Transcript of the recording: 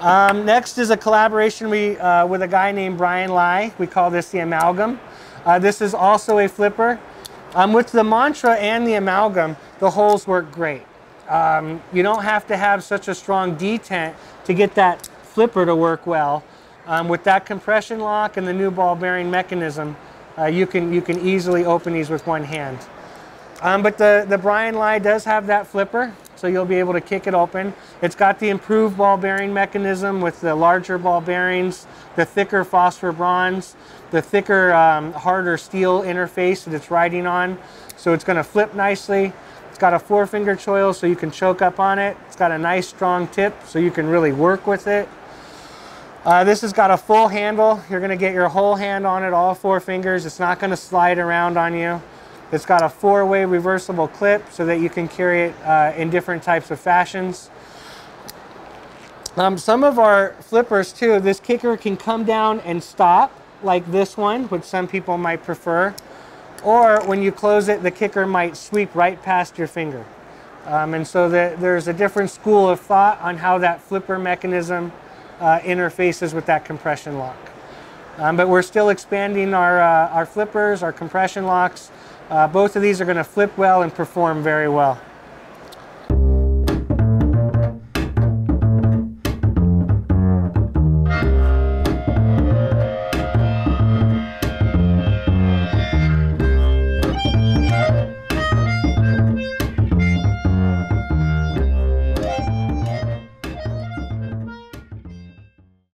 Next is a collaboration with a guy named Brian Lai. We call this the Amalgam. This is also a flipper. With the Mantra and the Amalgam, the holes work great. You don't have to have such a strong detent to get that flipper to work well. With that compression lock and the new ball bearing mechanism, you can easily open these with one hand. But the Brian Lai does have that flipper, so you'll be able to kick it open. It's got the improved ball bearing mechanism with the larger ball bearings, the thicker phosphor bronze, the thicker, harder steel interface that it's riding on. So it's going to flip nicely. It's got a 4-finger choil so you can choke up on it. It's got a nice strong tip so you can really work with it. This has got a full handle. You're going to get your whole hand on it, all 4 fingers. It's not going to slide around on you. It's got a 4-way reversible clip so that you can carry it in different types of fashions. Some of our flippers too, this kicker can come down and stop like this one, which some people might prefer. Or when you close it, the kicker might sweep right past your finger. And so there's a different school of thought on how that flipper mechanism interfaces with that compression lock. But we're still expanding our flippers, our compression locks. Both of these are going to flip well and perform very well.